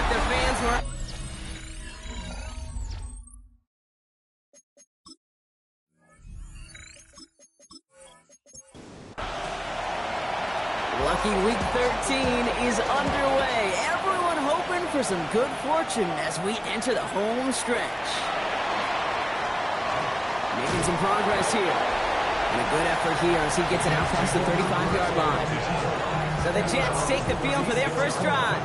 what the fans were. Lucky Week 13 is underway. Everyone hoping for some good fortune as we enter the home stretch. Making some progress here. And a good effort here as he gets it out past the 35-yard line. So the Jets take the field for their first drive.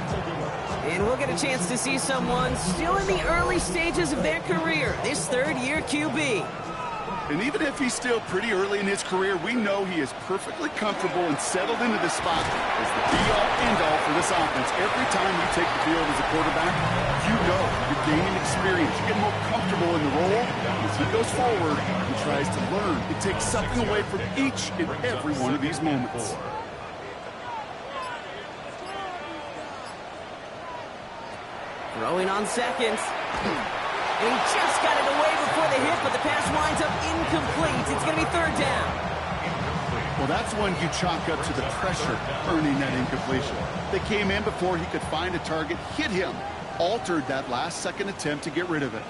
And we'll get a chance to see someone still in the early stages of their career, this third-year QB. And even if he's still pretty early in his career, we know he is perfectly comfortable and settled into this spot as the be-all, end-all for this offense. Every time you take the field as a quarterback, you know you're gaining experience. You get more comfortable in the role. As he goes forward and tries to learn, it takes something away from each and every one of these moments. Throwing on seconds. And he just got it away before the hit, but the pass winds up incomplete. It's going to be third down. Well, that's when you chalk up to the pressure earning that incompletion. They came in before he could find a target, hit him, altered that last-second attempt to get rid of it.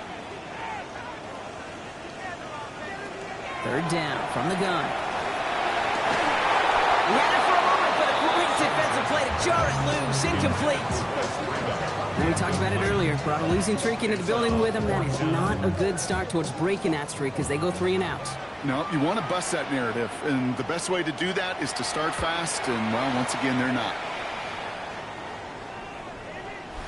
Third down from the gun. He had it for a moment, but a great defensive play to jar it loose. Incomplete. We talked about it earlier. Brought a losing streak into the building with him. That is not a good start towards breaking that streak as they go 3 and out. No, you want to bust that narrative. And the best way to do that is to start fast. And, well, once again, they're not.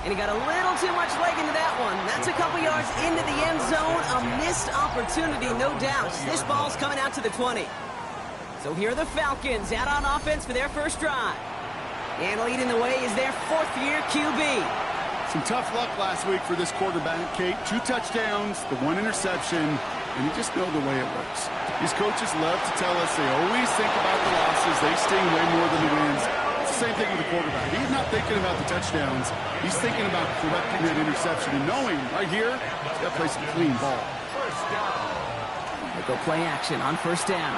And he got a little too much leg into that one. That's a couple yards into the end zone. A missed opportunity, no doubt. This ball's coming out to the 20. So here are the Falcons out on offense for their first drive. And leading the way is their fourth-year QB. Some tough luck last week for this quarterback, Kate. 2 touchdowns, the 1 interception, and you just know the way it works. These coaches love to tell us they always think about the losses. They sting way more than the wins. It's the same thing with the quarterback. He's not thinking about the touchdowns. He's thinking about correcting that interception and knowing right here, he's got to play some clean ball. They go play action on first down.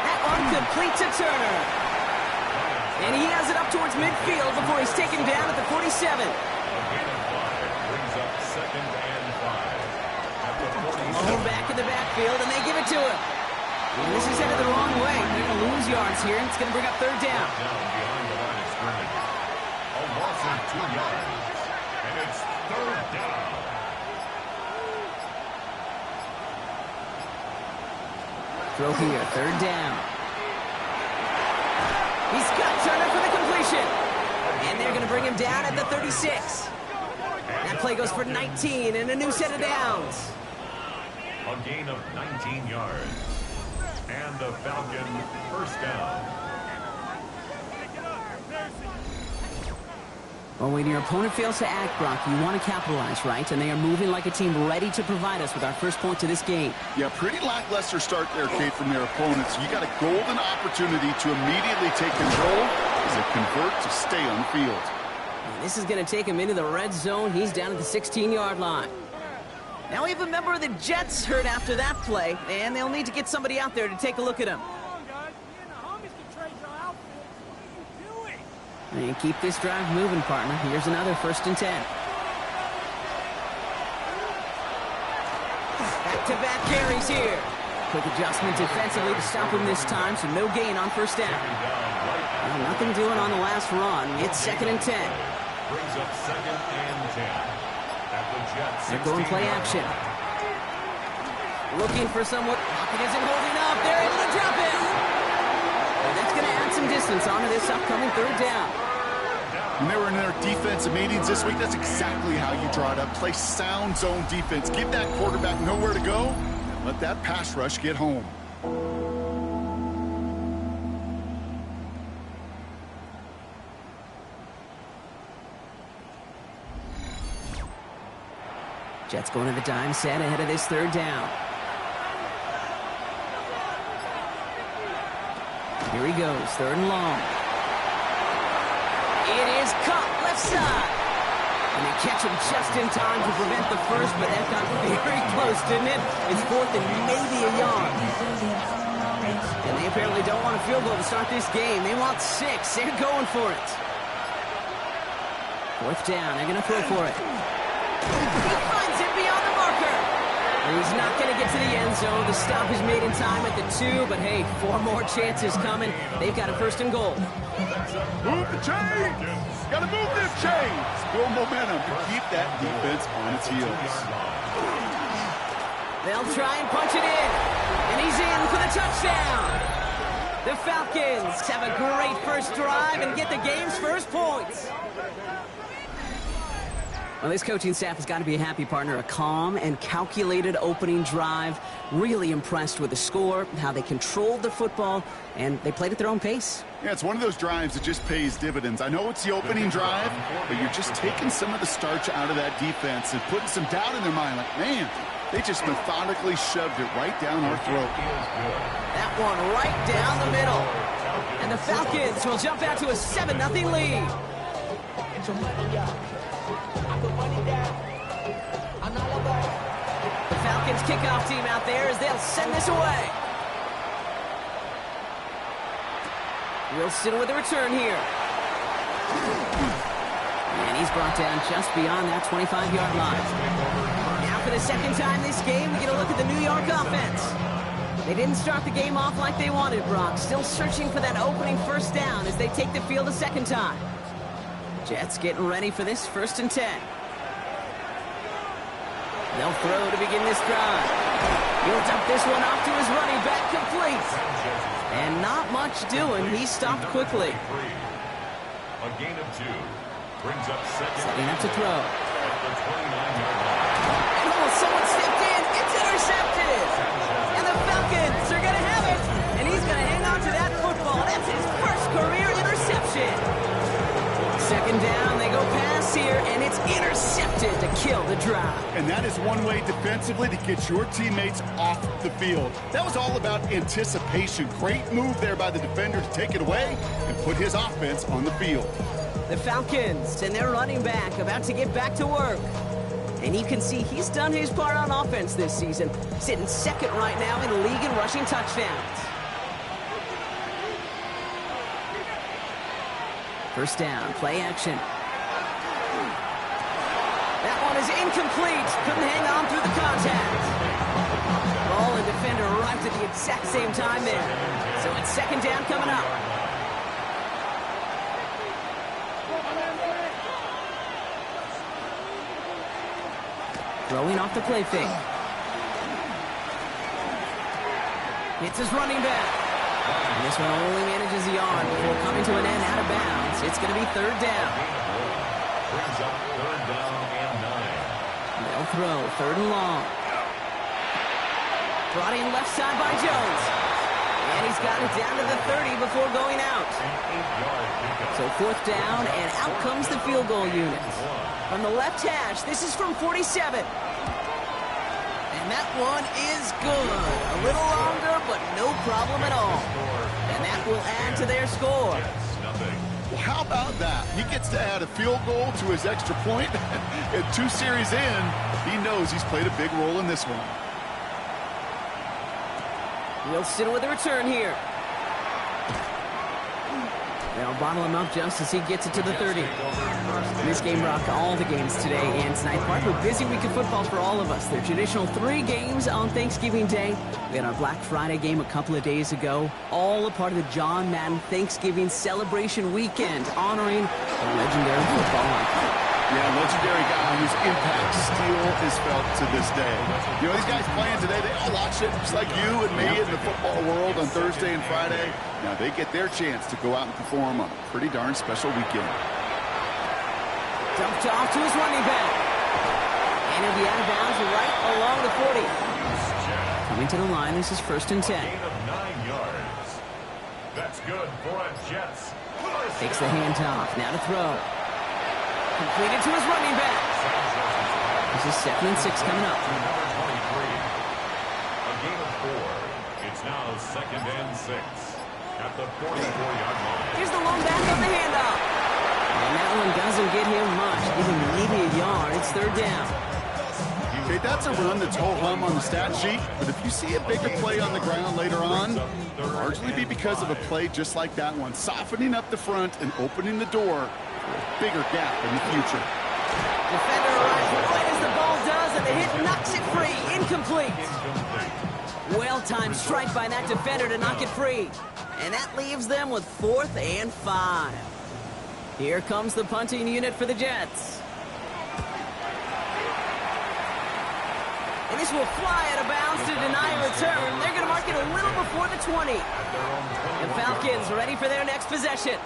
That one complete to Turner. And he has it up towards midfield before he's taken down at the 47. Malone back in the backfield, and they give it to him. And this is headed the wrong way. They're going to lose yards here, and it's going to bring up third down. A loss of 2 yards, and it's third down. Throw here, third down. He's got Turner for the completion. And they're going to bring him down at the 36. That play goes for 19 and a new set of downs. A gain of 19 yards. And the Falcon first down. Well, when your opponent fails to act, Brock, you want to capitalize, right? And they are moving like a team ready to provide us with our first point to this game. Yeah, pretty lackluster start there, Kate, from their opponents. You got a golden opportunity to immediately take control as they convert to stay on the field. And this is going to take him into the red zone. He's down at the 16-yard line. Now we have a member of the Jets hurt after that play, and they'll need to get somebody out there to take a look at him. And keep this drive moving, partner. Here's another 1st and 10. Back-to-back carries here. Quick adjustment defensively to stop him this time, so no gain on first down. Well, nothing doing on the last run. It's 2nd and 10. Brings up 2nd and 10. At the Jets. They're going play action. Looking for someone. Pocket isn't holding up. They're able to drop it. That's going to add some distance onto this upcoming third down. When they were in their defensive meetings this week, that's exactly how you draw it up. Play sound zone defense. Give that quarterback nowhere to go. Let that pass rush get home. Jets going to the dime set ahead of this third down. Here he goes, 3rd and long. It is caught left side. And they catch him just in time to prevent the first, but that got very close, didn't it? It's 4th and maybe a yard. And they apparently don't want a field goal to start this game. They want 6. They're going for it. Fourth down, they're going to throw for it. He finds it beyond the marker. He's not going to get to the end zone. The stop is made in time at the 2, but hey, 4 more chances coming. They've got a first and goal. Move the chains! Got to move this chains! Build momentum to keep that defense on its heels. They'll try and punch it in, and he's in for the touchdown. The Falcons have a great first drive and get the game's first points. Well, this coaching staff has got to be a happy partner. A calm and calculated opening drive. Really impressed with the score, how they controlled the football, and they played at their own pace. Yeah, it's one of those drives that just pays dividends. I know it's the opening drive, but you're just taking some of the starch out of that defense and putting some doubt in their mind. Like, man, they just methodically shoved it right down our throat. That one right down the middle. And the Falcons will jump out to a 7-0 lead. The Falcons kickoff team out there as they'll send this away. Wilson with a return here. And he's brought down just beyond that 25-yard line. Now for the second time this game, we get a look at the New York offense. They didn't start the game off like they wanted, Brock. Still searching for that opening first down as they take the field a second time. Jets getting ready for this 1st and 10. They'll throw to begin this drive. He'll dump this one off to his running back, complete. And not much doing. He stopped quickly. A gain of 2 brings up Setting up to throw. at the 29-yard line. Oh, someone stepped in. It's intercepted. And the Falcons are going to have it. And he's going to hang on to that football. That's his first career interception. Second down, they go pass here, and it's intercepted to kill the drive. And that is one way defensively to get your teammates off the field. That was all about anticipation. Great move there by the defender to take it away and put his offense on the field. The Falcons and their running back about to get back to work. And you can see he's done his part on offense this season, sitting second right now in the league in rushing touchdowns. First down, play action. That one is incomplete. Couldn't hang on through the contact. Ball and defender arrived at the exact same time there. So it's second down coming up. Throwing off the play fake. Hits his running back. And this one only manages the yard before coming to an end out of bounds. It's going to be third down. Brings up 3rd down and 9. They'll throw, 3rd and long. Brought in left side by Jones. And he's got it down to the 30 before going out. So 4th down, and out comes the field goal unit. From the left hash, this is from 47. And that one is good. A little longer, but no problem at all. And that will add to their score. Well, how about that? He gets to add a field goal to his extra point. And 2 series in, he knows he's played a big role in this one. Wilson with a return here. They'll bottle him up just as he gets it to the 30. This game rocked all the games today and tonight. Part of a busy week of football for all of us. The traditional 3 games on Thanksgiving Day. We had our Black Friday game a couple of days ago. All a part of the John Madden Thanksgiving celebration weekend, honoring a legendary football icon. Yeah, legendary guy whose impact still is felt to this day. You know, these guys playing today, they all watch it just like you and me in the football world on Thursday and Friday. Now they get their chance to go out and perform on a pretty darn special weekend. Dumped off to his running back. And he'll be out of bounds right along the 40. Coming to the line, this is 1st and 10. Gain of 9 yards. That's good for a Jets. Takes the handoff, now to throw. Completed to his running back. This is 2nd and 6 coming up. Number 23. A gain of 4. It's now 2nd and 6 at the 44-yard line. Here's the long back on the handoff. And that one doesn't get him much. Even maybe a yard. It's 3rd down. Okay, that's a run that's ho-hum on the stat sheet, but if you see a bigger play on the ground later on, it'll largely be because of a play just like that one, softening up the front and opening the door for a bigger gap in the future. Defender arrives right as the ball does, and the hit knocks it free. Incomplete. Well-timed strike by that defender to knock it free. And that leaves them with 4th and 5. Here comes the punting unit for the Jets. And this will fly out of bounds to deny a return. They're going to mark it a little before the 20. The Falcons ready for their next possession.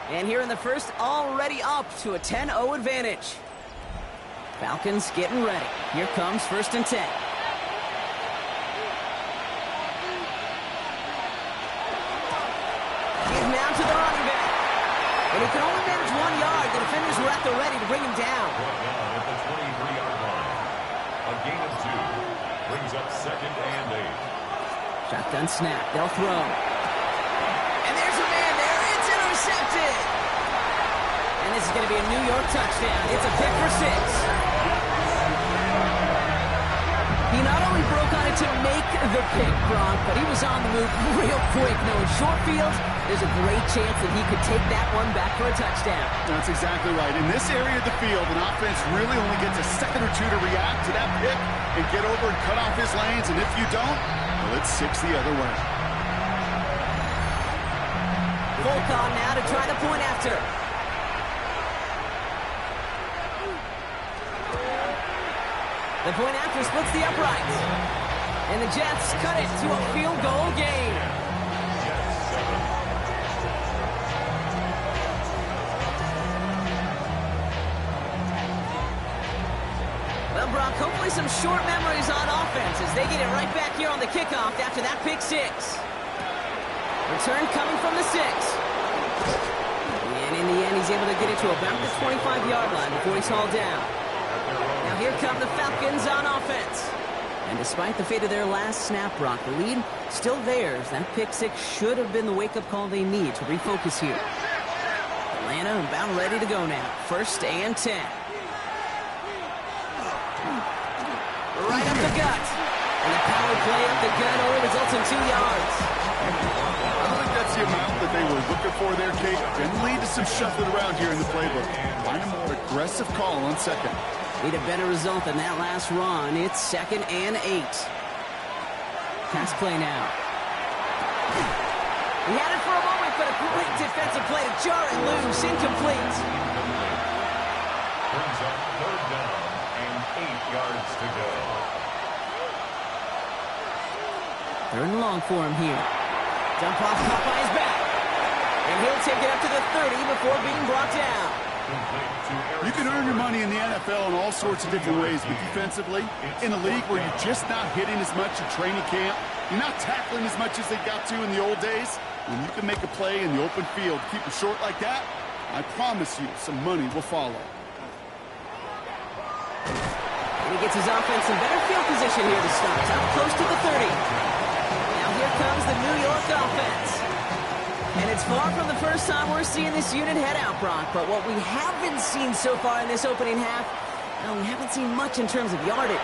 And here in the first, already up to a 10-0 advantage. Falcons getting ready. Here comes 1st and 10. Give now to the running back. And he can only manage 1 yard. The defenders were at the ready to bring him down. At the 23-yard line. A gain of 2 brings up 2nd and 8. Shotgun snap. They'll throw. And there's a man there. It's intercepted. And this is going to be a New York touchdown. It's a pick for 6. He not only broke on it to make the pick, Gronk, but he was on the move real quick. Knowing short fields, there's a great chance that he could take that one back for a touchdown. That's exactly right. In this area of the field, an offense really only gets a second or two to react to that pick and get over and cut off his lanes. And if you don't, well, it's 6 the other way. Volcon now to try the point after. The point after splits the uprights. And the Jets cut it to a field goal game. Well, Brock, hopefully some short memories on offense as they get it right back here on the kickoff after that pick 6. Return coming from the 6. And in the end, he's able to get it to about the 25-yard line before he's hauled down. Now here come the Falcons on offense. And despite the fate of their last snap, Brock, the lead still theirs. That pick 6 should have been the wake-up call they need to refocus here. Atlanta about ready to go now. 1st and 10. Right up the gut. And the power play up the gut only results in 2 yards. I don't think that's the amount that they were looking for there, Kate. And lead to some shuffling around here in the playbook. Find a more aggressive call on 2nd. Need a better result than that last run. It's 2nd and 8. Pass play now. He had it for a moment, but a great defensive play to jar it loose. Incomplete. Brings up 3rd down and 8 yards to go. 3rd and long for him here. Dump off caught by his back. And he'll take it up to the 30 before being brought down. You can earn your money in the NFL in all sorts of different ways, but defensively, in a league where you're just not hitting as much in training camp, you're not tackling as much as they got to in the old days, when you can make a play in the open field, keep it short like that, I promise you some money will follow. And he gets his offense in better field position here to start, up close to the 30. Now here comes the New York offense. And it's far from the first time we're seeing this unit head out, Brock. But what we haven't seen so far in this opening half, well, we haven't seen much in terms of yardage.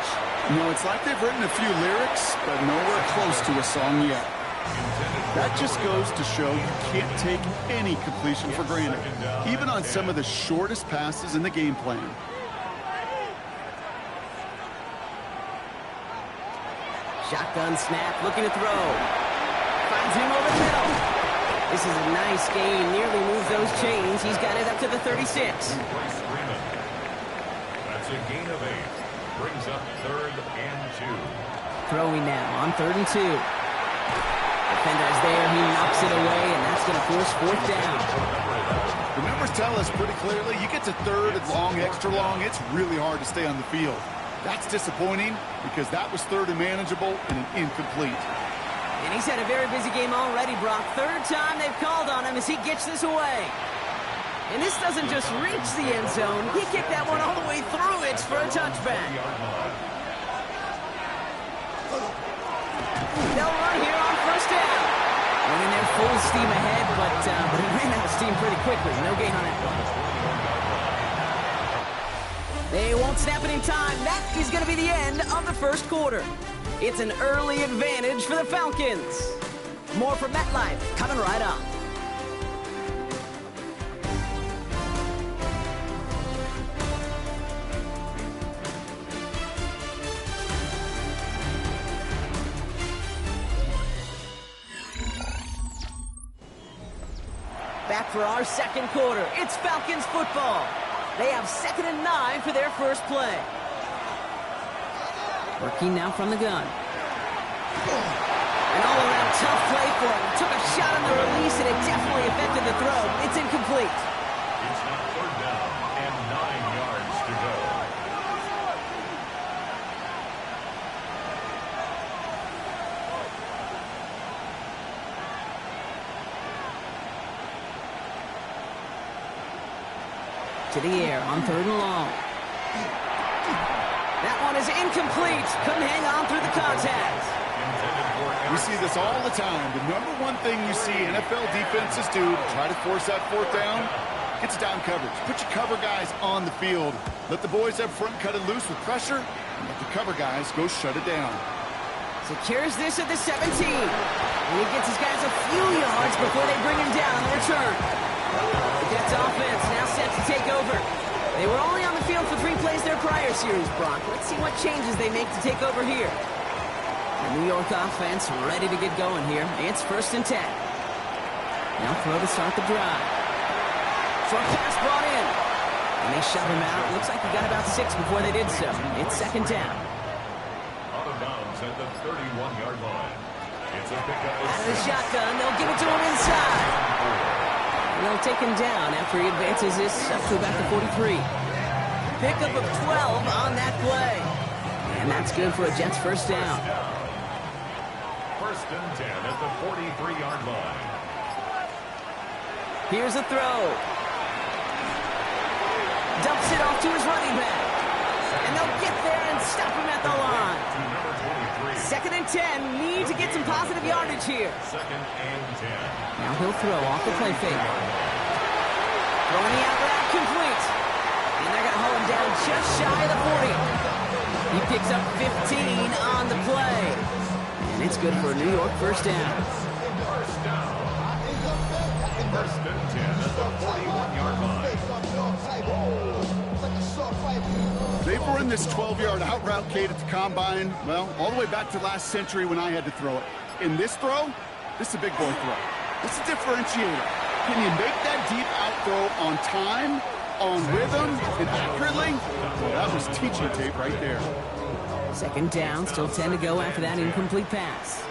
No, it's like they've written a few lyrics, but nowhere close to a song yet. That just goes to show you can't take any completion for granted, even on some of the shortest passes in the game plan. Shotgun snap, looking to throw. Finds him over the middle. This is a nice gain, nearly moves those chains. He's got it up to the 36. That's a gain of 8. Brings up 3rd and 2. Throwing now on 3rd and 2. Defender is there, he knocks it away, and that's going to force 4th down. The numbers tell us pretty clearly, you get to 3rd and long, extra long, it's really hard to stay on the field. That's disappointing because that was 3rd and manageable and an incomplete. And he's had a very busy game already, Brock. 3rd time they've called on him as he gets this away. And this doesn't just reach the end zone. He kicked that one all the way through it for a touchback. They'll run here on 1st down. Running their full steam ahead, but he ran out of steam pretty quickly. No gain on that one. They won't snap it in time. That is going to be the end of the 1st quarter. It's an early advantage for the Falcons. More from MetLife coming right up. Back for our second quarter. It's Falcons football. They have 2nd and 9 for their first play. Working now from the gun. An all-around tough play for him. Took a shot on the release, and it definitely affected the throw. It's incomplete. It's now 3rd down and 9 yards to go. To the air on 3rd and long. That one is incomplete. Couldn't hang on through the contact. We see this all the time. The number one thing you see NFL defenses do to try to force that 4th down, it's down coverage. Put your cover guys on the field. Let the boys up front cut it loose with pressure, and let the cover guys go shut it down. Secures this at the 17. And he gets his guys a few yards before they bring him down on the return. The Jets offense now set to take over. They were only on the field for 3 plays their prior series, Brock. Let's see what changes they make to take over here. The New York offense ready to get going here. It's 1st and 10. Now throw to start the drive. Short pass brought in. And they shove him out. Looks like he got about 6 before they did so. It's 2nd down. Out of bounds at the 31-yard line. It's a pickup of Out of the 6. shotgun. They'll give it to him inside. And they'll take him down after he advances this up to about the 43. Pickup of 12 on that play. And that's good for a Jets 1st down. 1st and 10 at the 43-yard line. Here's a throw. Dumps it off to his running back. And they'll get there and stop him at the line. To number 23. 2nd and 10. Need to get some positive yardage here. 2nd and 10. Now he'll throw off the play fake. Throwing the out route complete. And they're going to hold him down just shy of the 40. He picks up 15 on the play. And it's good for a New York 1st down. 1st down. 1st and 10 at the 41-yard line. They've run this 12-yard out route, Kate, at the combine, well, all the way back to last century when I had to throw it. In this throw, this is a big boy throw. It's a differentiator. Can you make that deep out throw on time, on rhythm, and accurately? Well, that was teaching tape right there. 2nd down, still 10 to go after that incomplete pass.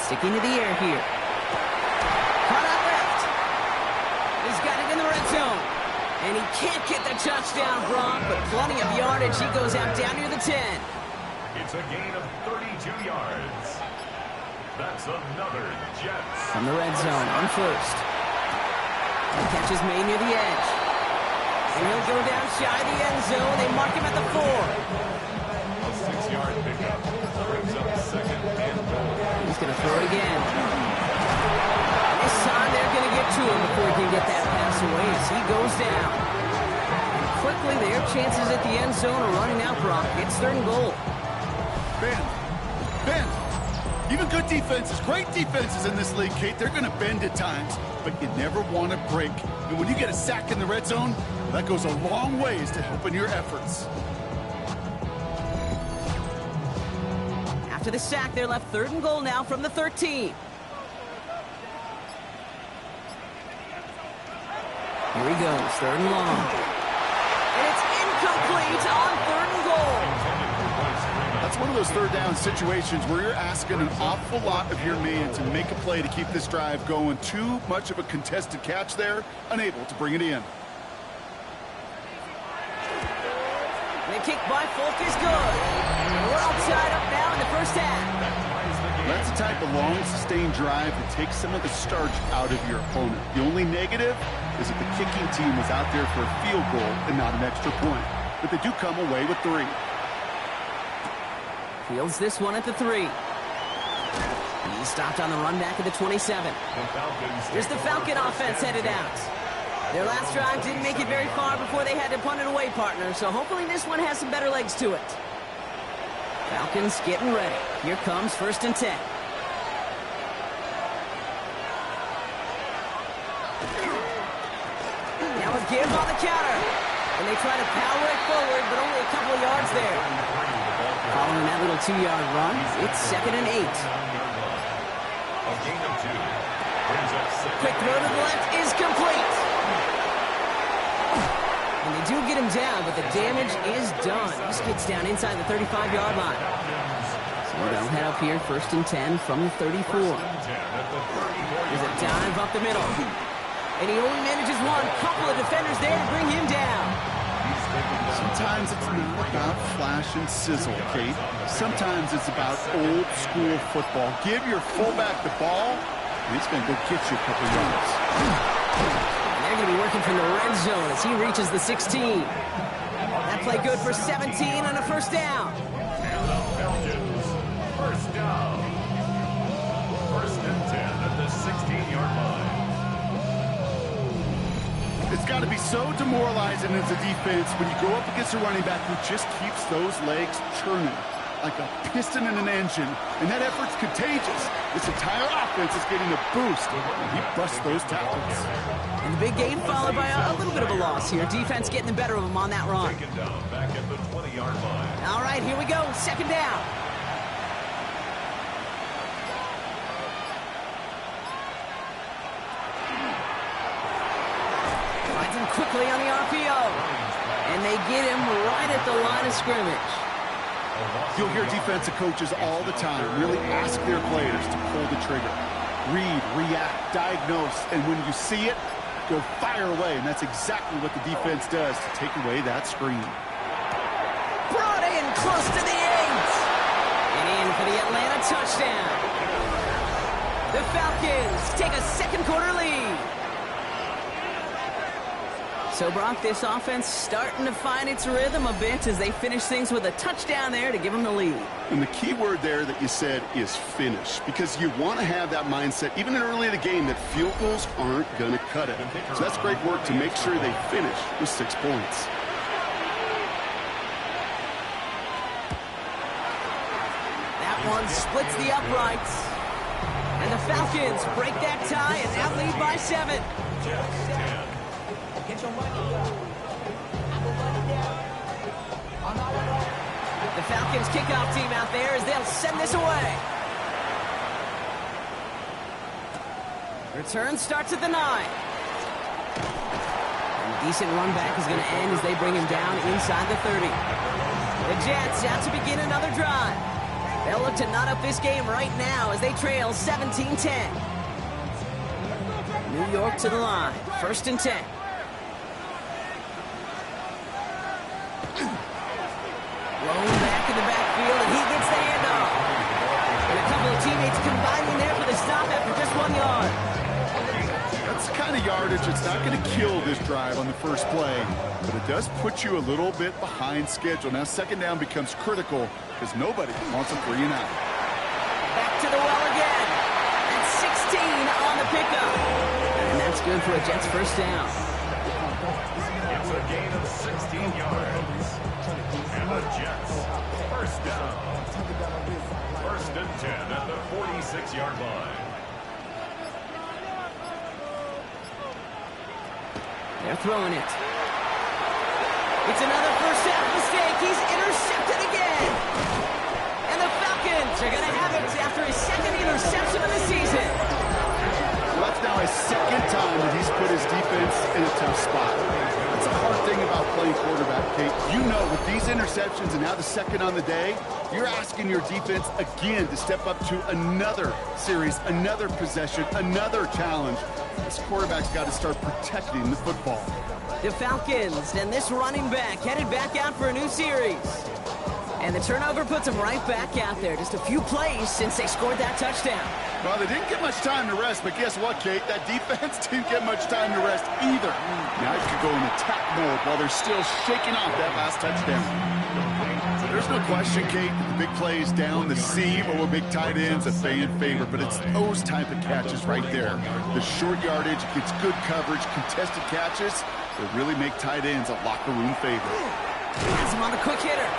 Sticking to the air here. Caught out left. He's got it in the red zone. And he can't get the touchdown, Brock, but plenty of yardage. He goes out down near the 10. It's a gain of 32 yards. That's another Jets. From the red zone on 1st. The catch is made near the edge. And he'll go down shy of the end zone. They mark him at the 4. A 6-yard pickup brings up 2nd and goal. He's going to throw it again. This time they're going to get to him before he can get that pass away as he goes down. And quickly their chances at the end zone are running out, Brock. It's 3rd and goal. Bend. Even good defenses, great defenses in this league, Kate, they're going to bend at times, but you never want to break. And when you get a sack in the red zone, well, that goes a long ways to helping your efforts. After the sack, they're left 3rd and goal now from the 13. Here he goes, 3rd and long. And it's incomplete on 3rd and goal. That's one of those 3rd down situations where you're asking an awful lot of your man to make a play to keep this drive going. Too much of a contested catch there, unable to bring it in. And the kick by Folk is good. We're all tied up now in the 1st half. That's the type of long, sustained drive that takes some of the starch out of your opponent. The only negative is that the kicking team was out there for a field goal and not an extra point. But they do come away with 3. Fields this one at the 3. He's stopped on the run back at the 27. Here's the Falcon offense headed out. Their last drive didn't make it very far before they had to punt it away, partner, so hopefully this one has some better legs to it. Falcons getting ready. Here comes 1st and 10. Now a give on the counter. And they try to power it forward, but only a couple of yards there. Following that little 2-yard run, it's 2nd and 8. A gain of 2. Brings up second. Quick throw to the left is complete. And they do get him down, but the damage is done. He gets down inside the 35-yard line. So they'll head up here, 1st and 10 from the 34. There's a dive up the middle. And he only manages one. Couple of defenders there to bring him down. Sometimes it's not about flash and sizzle, Kate. Sometimes it's about old school football. Give your fullback the ball, and he's going to go get you a couple yards. And they're going to be working from the red zone as he reaches the 16. That play good for 17 on a 1st down. And the Falcons, 1st down. 1st and 10 at the 16-yard line. It's got to be so demoralizing as a defense when you go up against a running back who just keeps those legs churning like a piston in an engine, and that effort's contagious. This entire offense is getting a boost, and he busts those tackles. And the big gain followed by a little bit of a loss here. Defense getting the better of him on that run. Taken down back at the 20-yard line. All right, here we go. 2nd down. Finds him quickly on the RPO. And they get him right at the line of scrimmage. You'll hear defensive coaches all the time really ask their players to pull the trigger. Read, react, diagnose, and when you see it, go fire away. And that's exactly what the defense does to take away that screen. Brought in close to the 8. And in for the Atlanta touchdown. The Falcons take a 2nd quarter lead. So, Brock, this offense starting to find its rhythm a bit as they finish things with a touchdown there to give them the lead. And the key word there that you said is finish, because you want to have that mindset, even early in the game, that field goals aren't going to cut it. So that's great work to make sure they finish with 6 points. That one splits the uprights. And the Falcons break that tie and now lead by 7. The Falcons kickoff team out there as they'll send this away. Return starts at the 9. And a decent run back is going to end as they bring him down inside the 30. The Jets out to begin another drive. They'll look to knot up this game right now as they trail 17-10. New York to the line. 1st and 10. Blown back in the backfield, and he gets the handoff. And a couple of teammates combining there for the stop after just 1 yard. That's the kind of yardage that's not going to kill this drive on the first play, but it does put you a little bit behind schedule. Now 2nd down becomes critical because nobody wants a 3 and out. Back to the well again. That's 16 on the pickup. And that's good for a Jets 1st down. It's a gain of 16 yards. And the Jets, 1st down. 1st and 10 at the 46-yard line. They're throwing it. It's another 1st down mistake. He's intercepted again. And the Falcons are going to have it after his 2nd interception of the season. Well, that's now his 2nd time that he's put his defense in a tough spot. That's a hard thing about playing quarterback, Kate. You know, with these interceptions and now the 2nd on the day, you're asking your defense again to step up to another series, another possession, another challenge. This quarterback's got to start protecting the football. The Falcons and this running back headed back out for a new series. And the turnover puts them right back out there. Just a few plays since they scored that touchdown. Well, they didn't get much time to rest, but guess what, Kate? That defense didn't get much time to rest either. Now you could go in attack mode while they're still shaking off that last touchdown. There's no question, Kate, the big plays down the seam or with big tight ends a fan favorite, but it's those type of catches right there. The short yardage, gets good coverage, contested catches that really make tight ends a locker room favorite. Has him on the quick hitter.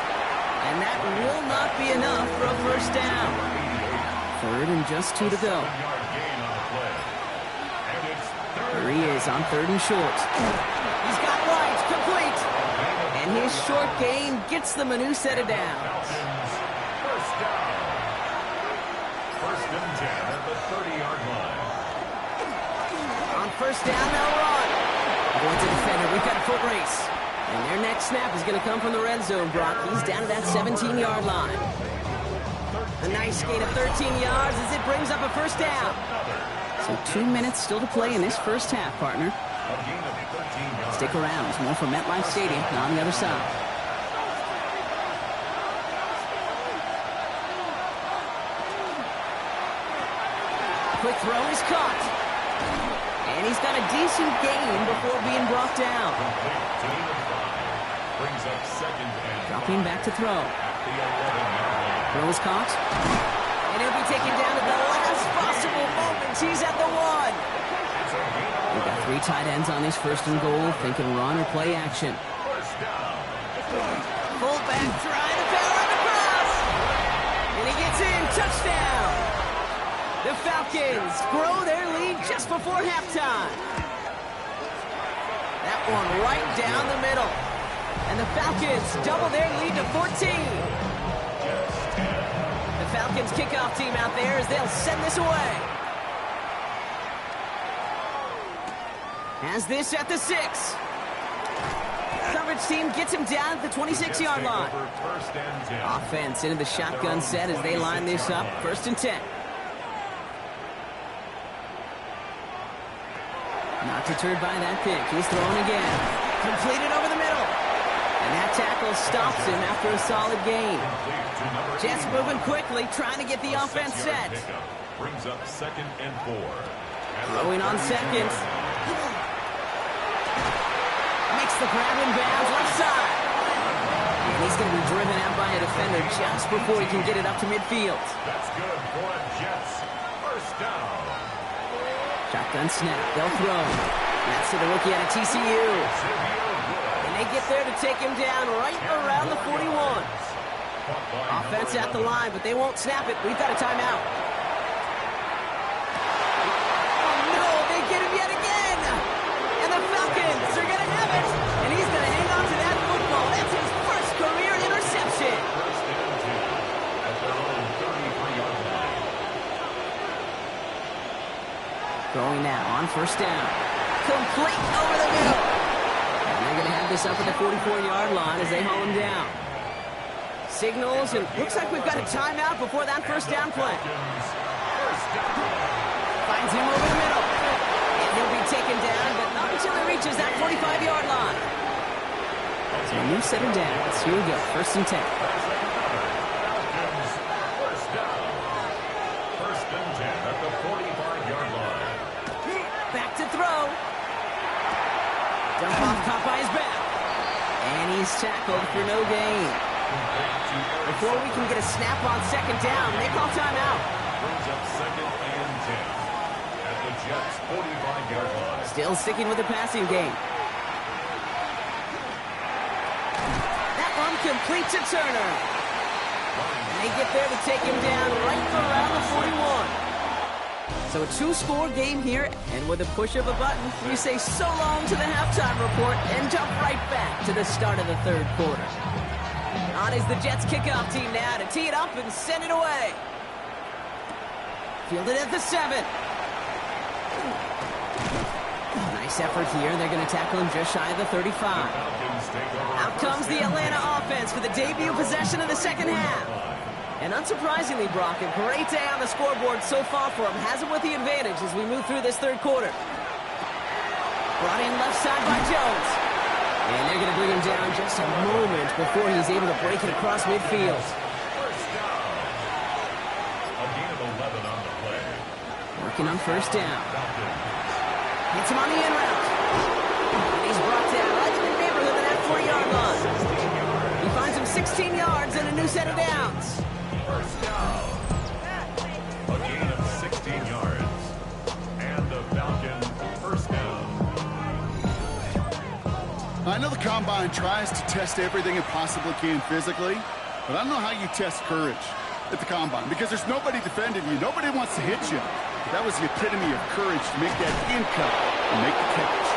And that will not be enough for a 1st down. 3rd and just 2 to go. There he is on 3rd and short. He's got White complete. And his short gain gets them a new set of downs. First and 10 at the 30-yard line. On first down, they'll run. Going to defender. We've got a foot race. And their next snap is going to come from the red zone, Brock. He's down to that 17-yard line. A nice gain of 13 yards as it brings up a first down. So 2 minutes still to play in this first half, partner. A gain of 13 yards. Stick around. There's more from MetLife Stadium on the other side. Quick throw is caught. And he's got a decent gain before being brought down. Gain of 5. Brings up second and Dropping back to throw. at the 11-yard line. Throw is caught. And he'll be taken down at the last possible moment. He's at the 1. We've got 3 tight ends on this first and goal, thinking run or play action. First down. Fullback trying to power across. And he gets in. Touchdown. The Falcons grow their lead just before halftime. That one right down the middle. And the Falcons double their lead to 14. The Falcons kickoff team out there as they'll send this away. Has this at the 6. Coverage team gets him down at the 26-yard line. First and 10. Offense into the shotgun set as they line this up. First and 10. Not deterred by that pick. He's throwing again. Completed over the middle. And that tackle stops him after a solid gain. Jets moving quickly, trying to get the offense set. Brings up second and 4. Throwing on second. Makes the grab in bounds left side. And he's going to be driven out by a defender just before he can get it up to midfield. That's good for the Jets. First down. Shotgun snap. They'll throw. That's to the rookie out of TCU. And they get there to take him down right around the 41. Offense at the line, but they won't snap it. We've got a timeout. Oh, no, they get him yet again. And the Falcons are going to have it. And he's going to hang on to that football. That's his first career interception. First and 10 at their own 33-yard line. Throwing now on first down. Complete over the middle. And they're going to have this up at the 44-yard line as they haul him down. Signals, and looks like we've got a timeout before that first down play. Finds him over the middle. And he'll be taken down, but not until he reaches that 45-yard line. So a new set of downs. Here we go, first and 10. First down. First and 10 at the 45-yard line. Back to throw. Dump off, caught by his back. And he's tackled for no gain. Before we can get a snap on second down, they call timeout. Brings up second and 10 at the Jets' 45-yard line. Still sticking with the passing game. That one complete to Turner. And they get there to take him down right around the 41. So a 2-score game here, and with a push of a button, we say so long to the halftime report and jump right back to the start of the third quarter. On is the Jets kickoff team now to tee it up and send it away. Fielded at the 7. Nice effort here. They're going to tackle him just shy of the 35. Out comes the Atlanta offense for the debut possession of the second half. And unsurprisingly, Brock, a great day on the scoreboard so far for him. Has him with the advantage as we move through this third quarter. Brought in left side by Jones. And they're going to bring him down just a moment before he's able to break it across midfield. First down. A gain of 11 on the play. Working on first down. Hits him on the in route. And he's brought down right in the neighborhood of that 40-yard line. He finds him 16 yards and a new set of downs. First down. A gain of 16 yards. And the Falcons first down. I know the Combine tries to test everything it possibly can physically, but I don't know how you test courage at the Combine because there's nobody defending you. Nobody wants to hit you. That was the epitome of courage to make that in cut and make the catch.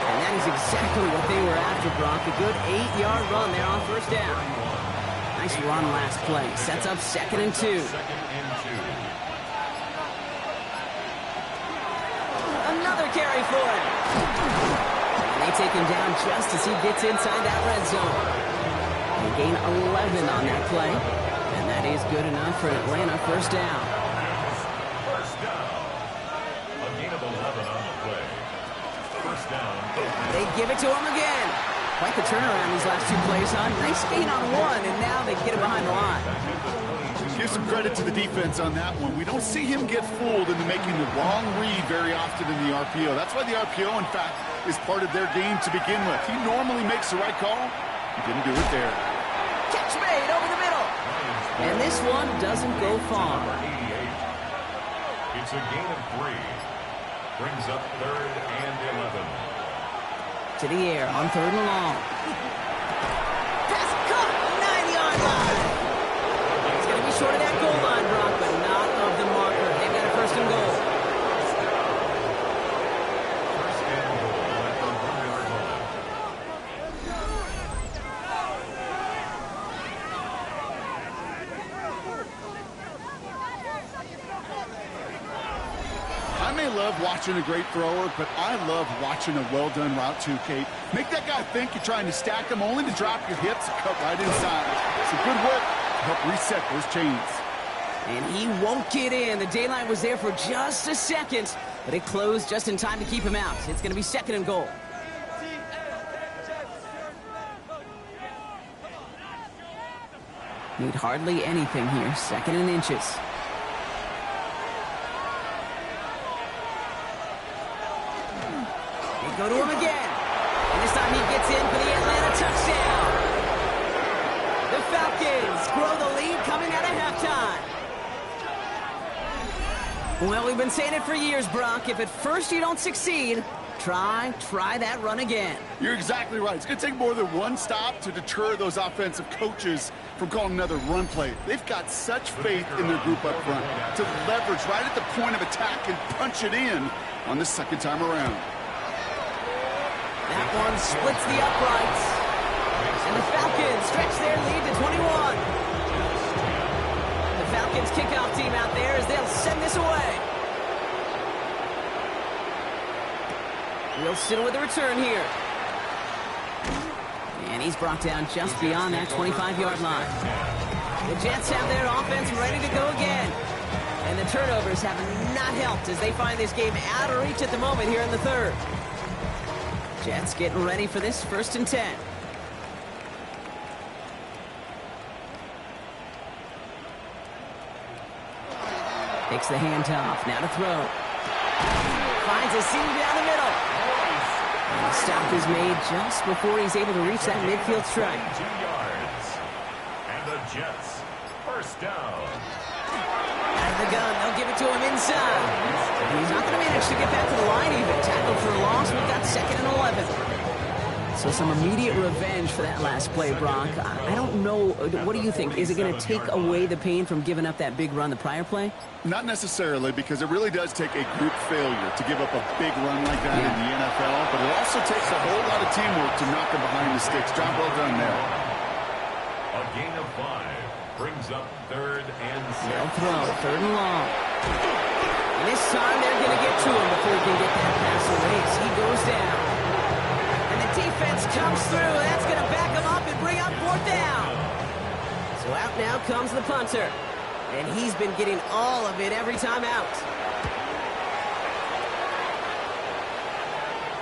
And that is exactly what they were after, Brock. A good 8-yard run there on first down. Nice run last play. Sets up second and 2. Second and 2. another carry for him. And they take him down just as he gets inside that red zone. They gain 11 on that play. And that is good enough for an Atlanta first down. First down. A gain of 11 on the play. First down. They give it to him again. Quite the turnaround these last two plays, huh? Nice gain on one, and now they get it behind the line. Give some credit to the defense on that one. We don't see him get fooled into making the wrong read very often in the RPO. That's why the RPO, in fact, is part of their game to begin with. He normally makes the right call. He didn't do it there. Catch made over the middle. And this one doesn't go far. Number 88. It's a gain of 3. Brings up 3rd and 11. To the air on 3rd and long. Pass caught, 9-yard line. It's going to be short of that goal line, Brock, but not of the marker. They've got a 1st and goal. First and goal at the 1-yard line. I may love watching a great thrower, but I love watching a well-done route too, Kate. Make that guy think you're trying to stack him only to drop your hips and cut right inside. Some good work to help reset those chains. And he won't get in. The daylight was there for just a second, but it closed just in time to keep him out. It's going to be 2nd and goal. Need hardly anything here. 2nd and inches. They go to him again. And this time he gets in for the Atlanta touchdown. The Falcons grow the lead coming out of halftime. Well, we've been saying it for years, Brock. If at first you don't succeed, try that run again. You're exactly right. It's going to take more than one stop to deter those offensive coaches from calling another run play. They've got such faith in their group up front to leverage right at the point of attack and punch it in on the 2nd time around. That one splits the uprights. And the Falcons stretch their lead to 21. The Falcons kickoff team out there as they'll send this away. Wilson with the return here. And he's brought down just beyond that 25-yard line. The Jets have their offense ready to go again. And the turnovers have not helped as they find this game out of reach at the moment here in the 3rd. Jets getting ready for this 1st and 10. Takes the handoff. Now to throw. Finds a seam down the middle. And the stop is made just before he's able to reach that midfield strike. 2 yards. And the Jets, first down. Out of the gun. They'll give it to him inside. And he's not going to manage to get back to the line even. Tackled for a loss. We've got 2nd and 11. So some immediate revenge for that last play, Brock. I don't know. What do you think? Is it going to take away the pain from giving up that big run the prior play? Not necessarily, because it really does take a group failure to give up a big run like that in the NFL, but it also takes a whole lot of teamwork to knock them behind the sticks. Job well done there. A gain of 5 brings up 3rd and 6. They'll throw, 3rd and long. And this time they're going to get to him before he can get that pass away. So he goes down. And the defense comes through. That's going to back him up and bring up 4th down. So out now comes the punter. And he's been getting all of it every time out.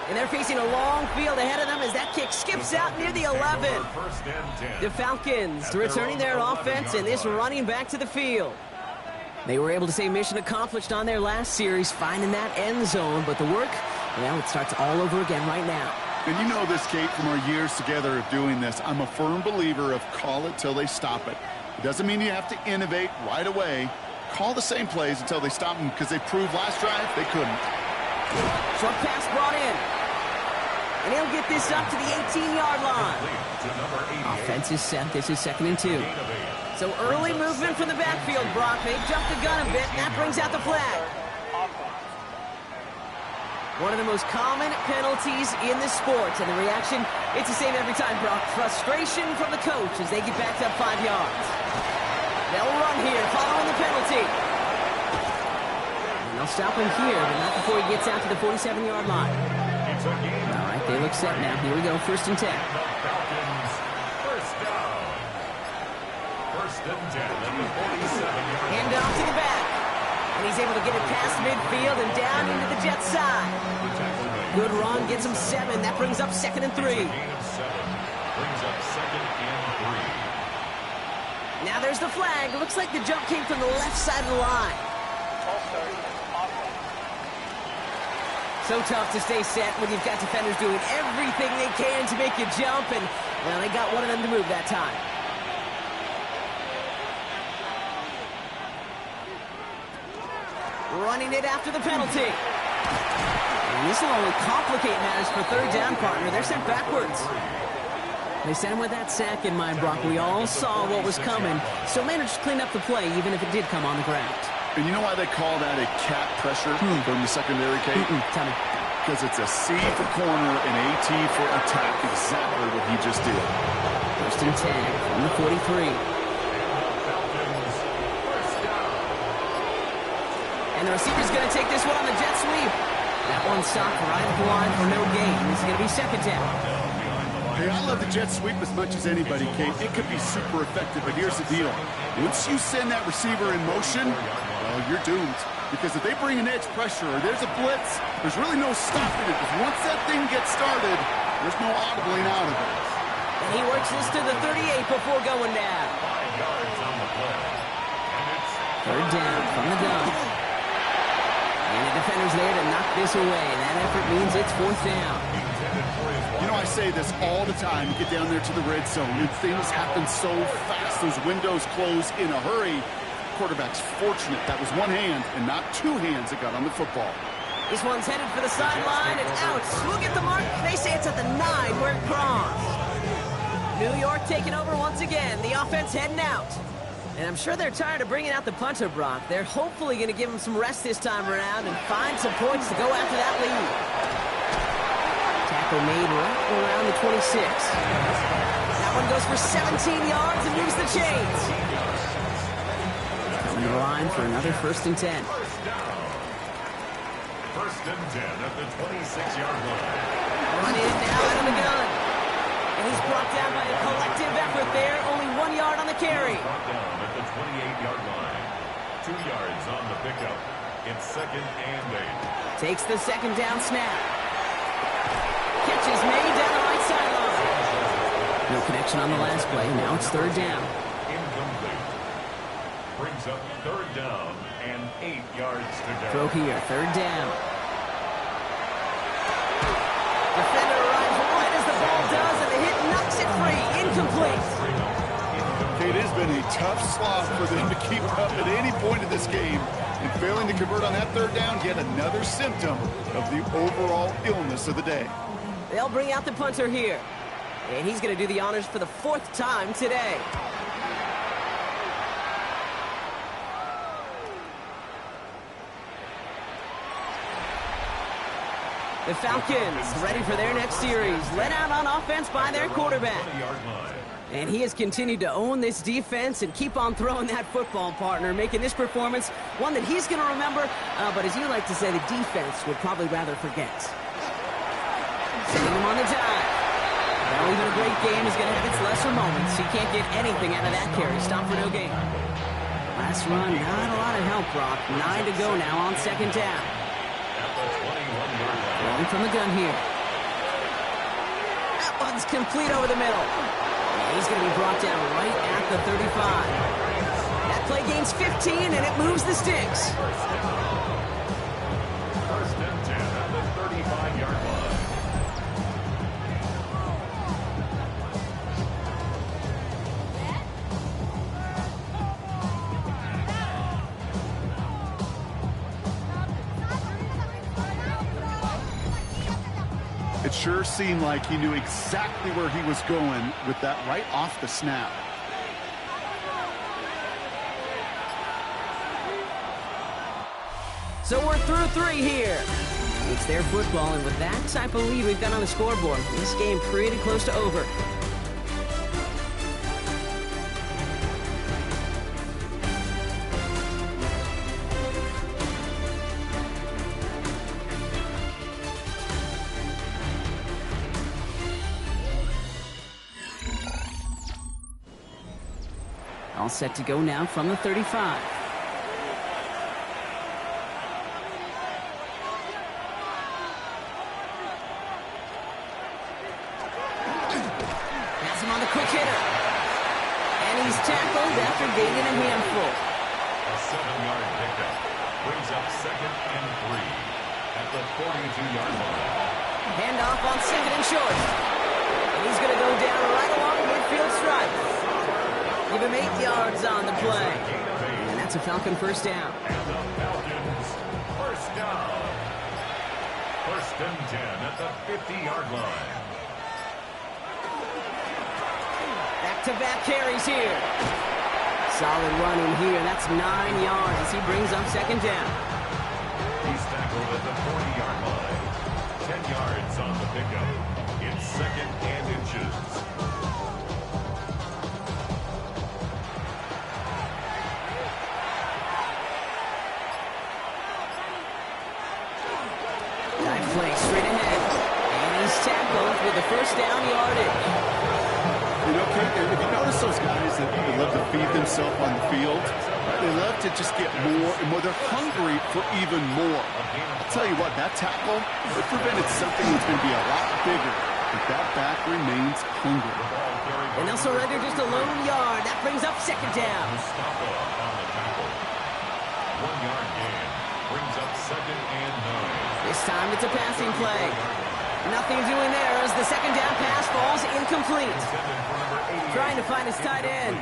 And they're facing a long field ahead of them as that kick skips out near the 11. First and 10. The Falcons returning their offense and this running back to the field. They were able to say mission accomplished on their last series, finding that end zone. But the work, well, it starts all over again right now. And you know this, Kate, from our years together of doing this. I'm a firm believer of call it till they stop it. It doesn't mean you have to innovate right away. Call the same plays until they stop them, because they proved last drive they couldn't. Short pass brought in. And he'll get this up to the 18-yard line. Offense is set. This is 2nd and 2. So early movement from the backfield, Brock. They jumped the gun a bit, and that brings out the flag. One of the most common penalties in the sport, and the reaction, it's the same every time, Brock. Frustration from the coach as they get backed up 5 yards. They'll run here following the penalty. And they'll stop him here, but not before he gets out to the 47-yard line. All right, they look set now. Here we go, 1st and 10. Falcons, first down. 1st and 10 at the 47-yard line. Hand off to the back. And he's able to get it past midfield and down into the Jets side. Good run, gets him 7. That brings up 2nd and 3. Gain of 7 brings up 2nd and 3. Now there's the flag. It looks like the jump came from the left side of the line. So tough to stay set when you've got defenders doing everything they can to make you jump, and, well, they got one of them to move that time. Running it after the penalty. And this will only complicate matters for 3rd down, partner. They're sent backwards. They sent him with that sack in mind, Brock. We all saw what was coming. Still managed to clean up the play, even if it did come on the ground. And you know why they call that a cat pressure from the secondary, Kate? Tell me. Because it's a C for corner and AT for attack. Exactly what he just did. 1st and 10 from the 43. Falcons, first down. And the receiver's going to take this one on the jet sweep. That one stopped right at the line for no gain. It's going to be 2nd down. Hey, I love the jet sweep as much as anybody, Kate. It could be super effective, but here's the deal. Once you send that receiver in motion, well, you're doomed. Because if they bring an edge pressure or there's a blitz, there's really no stopping it. Because once that thing gets started, there's no audibling out of it. And he works this to the 38 before going down. 5 yards on the play. And it's 3rd down from the gun. And the defender's there to knock this away. That effort means it's 4th down. You know, I say this all the time. You get down there to the red zone, and things happen so fast. Those windows close in a hurry. Quarterback's fortunate that was one hand and not 2 hands that got on the football. This one's headed for the sideline and out. We'll get the mark. They say it's at the 9 where it crossed. New York taking over once again. The offense heading out. And I'm sure they're tired of bringing out the punter, Brock. They're hopefully going to give him some rest this time around and find some points to go after that lead. Tackle made right around the 26. That one goes for 17 yards and moves the chains. On the line for another 1st and 10. first down. 1st and 10 at the 26-yard line. Run in now out of the gun. And he's brought down by a collective effort there. Only 1 yard on the carry. Brought down at the 28-yard line. 2 yards on the pickup. It's 2nd and 8. Takes the 2nd down snap. Catch is made down the right sideline. No connection on the last play. Now it's 3rd down. Incomplete. Brings up 3rd down and 8 yards to go. Throw here, 3rd down. Defender arrives right as the ball does, and the hit knocks it free. Incomplete. It has been a tough slog for them to keep up at any point in this game. And failing to convert on that 3rd down, yet another symptom of the overall illness of the day. They'll bring out the punter here. And he's going to do the honors for the 4th time today. The Falcons ready for their next series. Led out on offense by their quarterback. And he has continued to own this defense and keep on throwing that football, partner, making this performance one that he's going to remember, but as you like to say, the defense would probably rather forget. Sending him on the dive. Well, even a great game is going to have its lesser moments. He can't get anything out of that carry. Stop for no gain. Last run, not a lot of help, Brock. 9 to go now on 2nd down. Rolling from the gun here. That one's complete over the middle. And he's going to be brought down right at the 35. That play gains 15, and it moves the sticks. 1st and 10 at the 35-yard line. It sure seemed like he knew exactly where he was going with that right off the snap. So we're through 3 here. It's their football, and with that type of lead we've got on the scoreboard, this game pretty close to over. All set to go now from the 35. Has him on the quick hitter. And he's tackled after gaining a handful. A 7-yard pickup brings up 2nd and 3 at the 42-yard line. Handoff on 2nd and short. And he's going to go down right along the midfield stripe. Give him 8 yards on the play. And that's a Falcon first down. And the Falcons first down. 1st and 10 at the 50-yard line. Back-to-back carries here. Solid running here. That's 9 yards as he brings up 2nd down. He's tackled at the 40-yard line. 10 yards on the pickup. It's 2nd and inches. Dive play straight ahead. And he's tackled with the first down yardage. You know, Kate, if you notice those guys that love to feed themselves on the field, they love to just get more and more. They're hungry for even more. I'll tell you what, that tackle, it prevented something that's going to be a lot bigger. But that back remains hungry. And they'll surrender just a lone yard. That brings up 2nd down. Stop on the tackle. 1-yard gain brings up 2nd and 9. This time it's a passing play. Nothing doing there as the 2nd down pass falls incomplete. Trying to find his tight end.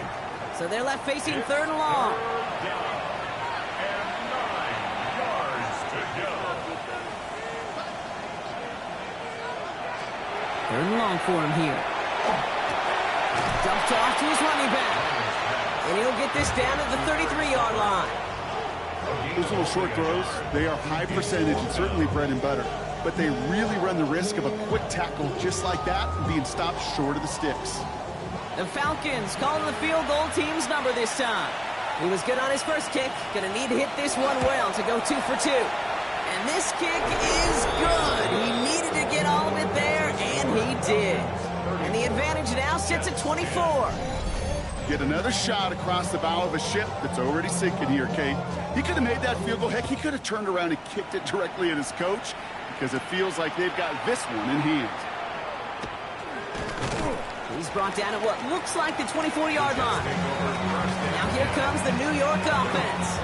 So they're left facing 3rd and long. Down. And 9 yards to go. 3rd and long for him here. Dumped off to his running back. And he'll get this down to the 33-yard line. Those little short throws, they are high percentage and certainly bread and butter. But they really run the risk of a quick tackle just like that and being stopped short of the sticks. The Falcons calling the field goal team's number this time. He was good on his first kick. Going to need to hit this one well to go 2 for 2. And this kick is good. He needed to get all of it there, and he did. And the advantage now sits at 24. Get another shot across the bow of a ship that's already sinking here, Kate. He could have made that field goal. Heck, he could have turned around and kicked it directly at his coach because it feels like they've got this one in hand. He's brought down at what looks like the 24-yard line. Now here comes the New York offense.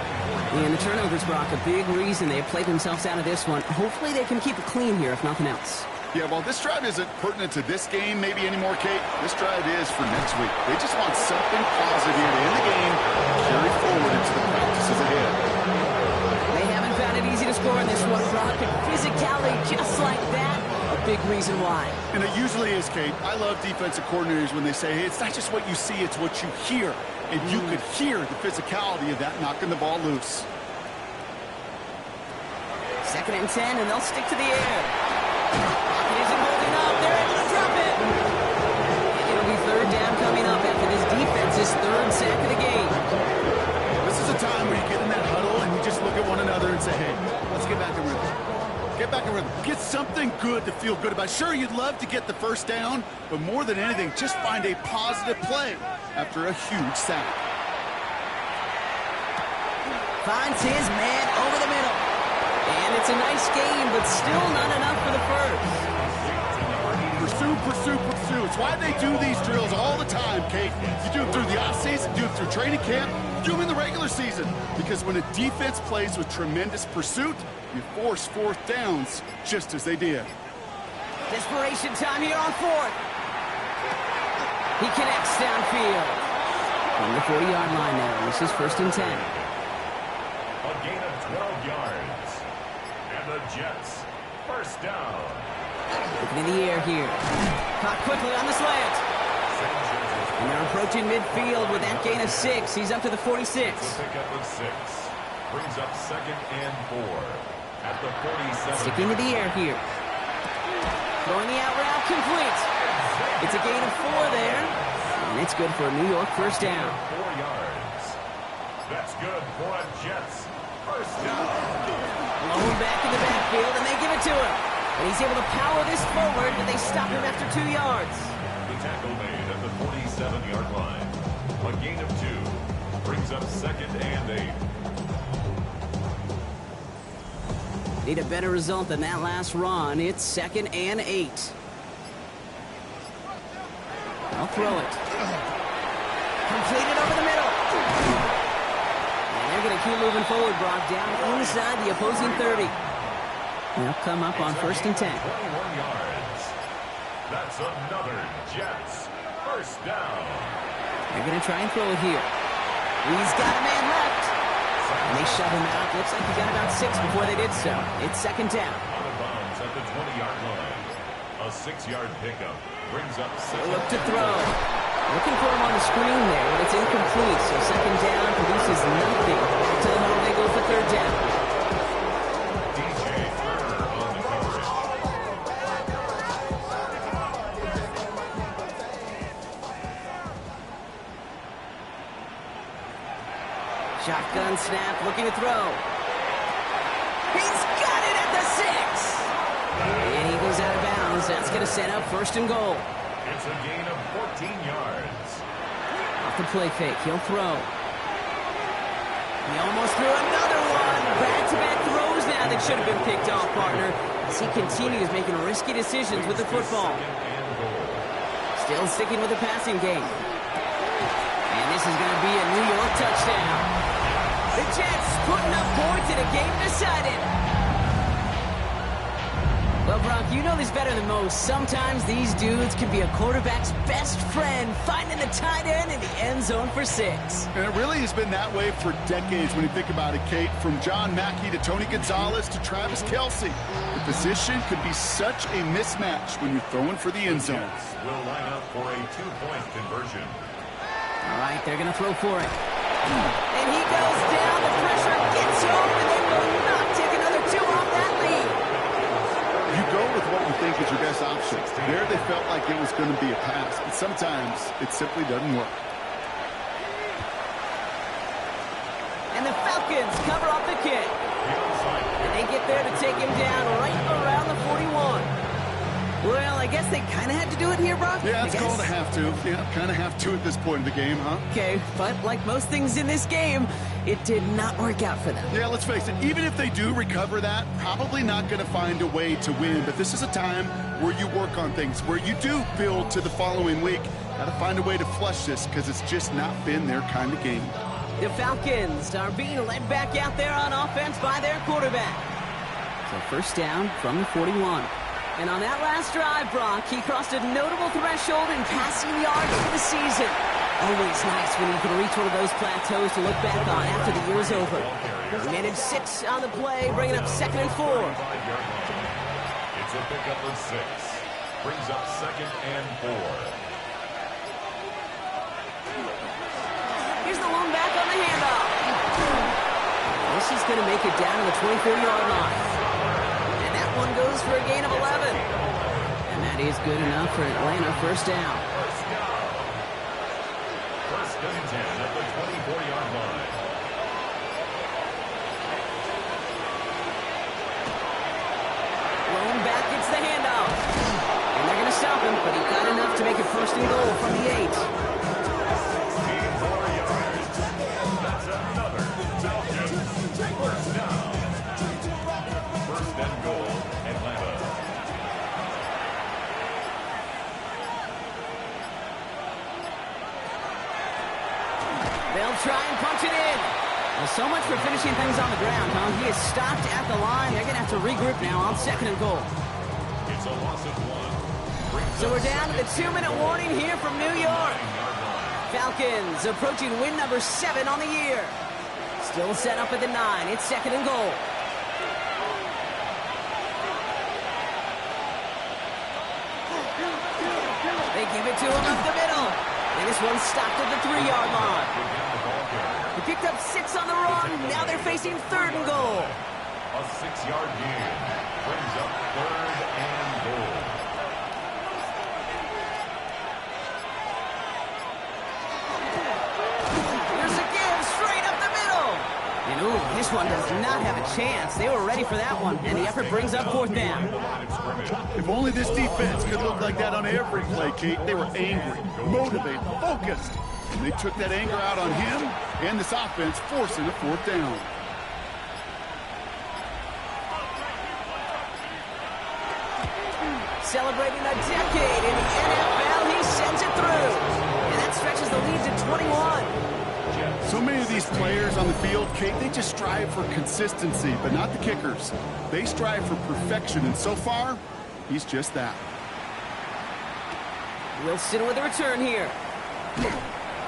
And the turnovers, Brock, a big reason they have played themselves out of this one. Hopefully they can keep it clean here, if nothing else. Yeah, well, this drive isn't pertinent to this game maybe anymore, Kate. This drive is for next week. They just want something positive here to end the game, carry forward into the practices ahead. They haven't found it easy to score in this one, Brock, and physicality just like that, a big reason why. And it usually is, Kate. I love defensive coordinators when they say, hey, it's not just what you see, it's what you hear. And you could hear the physicality of that knocking the ball loose. 2nd and 10, and they'll stick to the air. Pocket isn't holding up. They're able to drop it. And it'll be 3rd down coming up after this defense's 3rd sack of the game. This is a time where you get in that huddle and you just look at one another and say, hey, let's get back in rhythm. Get back in rhythm. Get something good to feel good about. Sure, you'd love to get the first down, but more than anything, just find a positive play after a huge sack. Finds his man over the middle. And it's a nice game, but still not enough for the first. Pursue, pursue, pursue. It's why they do these drills all the time, Kate. You do them through the offseason, do them through training camp, do them in the regular season. Because when a defense plays with tremendous pursuit, you force 4th downs just as they did. Desperation time here on 4th. He connects downfield. From the 40-yard line now, this is 1st and 10. A gain of 12 yards. And the Jets, first down. Looking in the air here. Caught quickly on the slant. And they're approaching midfield with that gain of 6. He's up to the 46. Pickup of 6. Brings up 2nd and 4 at the 47. Sticking to the air here. Throwing the out route complete. It's a gain of 4 there. And it's good for a New York first down. 4 yards. That's good for a Jets first down. Blown back in the backfield, and they give it to him. And he's able to power this forward, but they stop him after 2 yards. The tackle made at the 47-yard line. A gain of 2. Brings up 2nd and 8. Need a better result than that last run. It's 2nd and 8. I'll throw it. Completed over the middle. And they're going to keep moving forward, Brock, down inside the opposing 30. They'll come up on 1st and 10. 21 yards. That's another Jets first down. They're going to try and throw it here. He's got a man left. And they shove him out. Looks like he got about 6 before they did so. It's 2nd down. Out of bounds at the 20-yard line. A 6-yard pickup brings up 2nd. Look to throw. Looking for him on the screen there, but it's incomplete. So 2nd down produces nothing. Back to the home they go for 3rd down. DJ Turner on the coverage. Shotgun snap, looking to throw. He's got it at the 6. And he goes out of bounds. That's going to set up 1st and goal. It's a gain of 14 yards. Off the play fake, he'll throw. He almost threw another one. Back-to-back throws now that should have been picked off, partner, as he continues making risky decisions with the football. Still sticking with the passing game. And this is going to be a New York touchdown. The Jets putting up points in a game decided. Well, Brock, you know this better than most. Sometimes these dudes can be a quarterback's best friend, finding the tight end in the end zone for 6. And it really has been that way for decades when you think about it, Kate. From John Mackey to Tony Gonzalez to Travis Kelce. The position could be such a mismatch when you're throwing for the end zone. Jets will line up for a 2-point conversion. All right, they're going to throw for it. And he goes down. The pressure gets home, and they will not take another 2 off that lead. You go with what you think is your best option. There they felt like it was going to be a pass, but sometimes it simply doesn't work. And the Falcons cover off the kick. And they get there to take him down right around the 41. Well, I guess they kind of had to do it here, Brock. Yeah, it's called a have to. Yeah, kind of have to at this point in the game, huh? Okay, but like most things in this game, it did not work out for them. Yeah, let's face it, even if they do recover that, probably not going to find a way to win. But this is a time where you work on things, where you do build to the following week. Got to find a way to flush this because it's just not been their kind of game. The Falcons are being led back out there on offense by their quarterback. So 1st down from the 41. And on that last drive, Brock, he crossed a notable threshold in passing yards for the season. Always nice when you can reach one of those plateaus to look back on after the year's over. He managed 6 on the play, bringing up 2nd and 4. It's a pickup of 6. Brings up 2nd and 4. Here's the lone back on the handoff. This is going to make it down to the 24-yard line. And that one goes for a gain of 11. And that is good enough for Atlanta. 1st down. 1st and 10 at the 24-yard line. Lone back gets the handoff. And they're going to stop him, but he got enough to make it 1st and goal from the 8. 4 yards. That's another Falcons. 1st down. 1st and goal, Atlanta. They'll try and punch it in. Well, so much for finishing things on the ground, huh? He is stopped at the line. They're going to have to regroup now on 2nd and goal. It's a loss of 1. So we're down to the 2-minute warning here from New York. Falcons approaching win number 7 on the year. Still set up at the 9. It's 2nd and goal. They give it to him up the middle. And this one's stopped at the 3-yard line. He picked up 6 on the run. Now they're facing 3rd and goal. A 6-yard gain brings up 3rd and goal. There's a give straight up the middle. And ooh, this one does not have a chance. They were ready for that one. And the effort brings up 4th down. If only this defense could look like that on every play, Kate. They were angry, motivated, focused. And they took that anger out on him and this offense, forcing a 4th down. Celebrating a decade in the NFL, he sends it through. And that stretches the lead to 21. So many of these players on the field, Kate, they just strive for consistency, but not the kickers. They strive for perfection, and so far, he's just that. Wilson with a return here.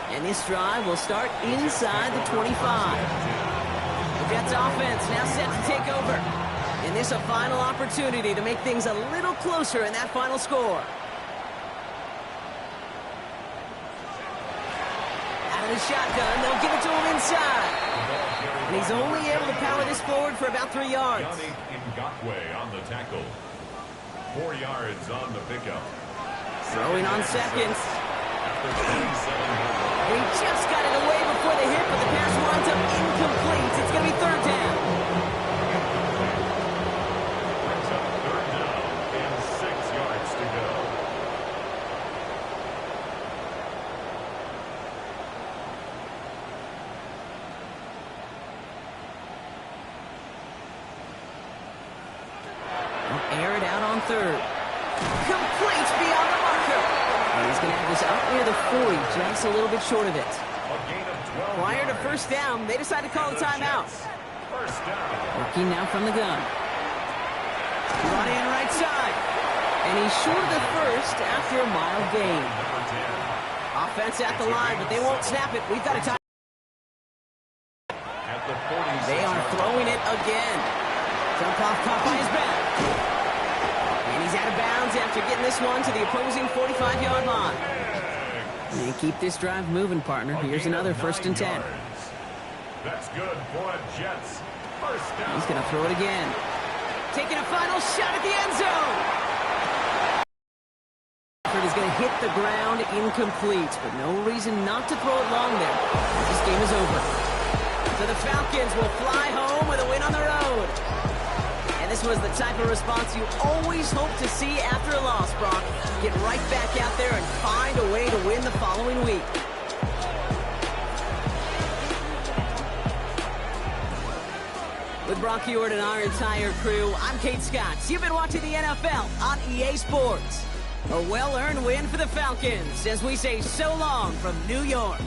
And this drive will start inside the 25. The Jets offense now set to take over. And this a final opportunity to make things a little closer in that final score. Out of the shotgun, they'll give it to him inside. And he's only able to power this forward for about 3 yards. On the tackle. 4 yards on the pickup. Throwing on seconds. He just got it away before the hit, but the pass winds up incomplete. It's going to be 3rd down. Brings up 3rd down and 6 yards to go. Air it out on 3rd. Complete beyond the marker. And he's going to have this out near the 40, just a little bit short of it. Prior to 1st down, they decide to call a timeout. Working now from the gun. Brought in right side. And he's short of the 1st after a mild gain. Offense at the line, but they won't snap it. We've got a time. They are throwing it again. Jump off caught by his back. And he's out of bounds after getting this one to the opposing 45-yard line. And keep this drive moving, partner. Here's another 1st and 10. That's good for the Jets. 1st down. He's going to throw it again. Taking a final shot at the end zone. Is going to hit the ground incomplete, but no reason not to throw it long there. This game is over. So the Falcons will fly home with a win on the road. And this was the type of response you always hope to see after a loss, Brock. Get right back out there and find a way to win the following week. With Brock Ewart and our entire crew, I'm Kate Scotts. You've been watching the NFL on EA Sports. A well-earned win for the Falcons as we say so long from New York.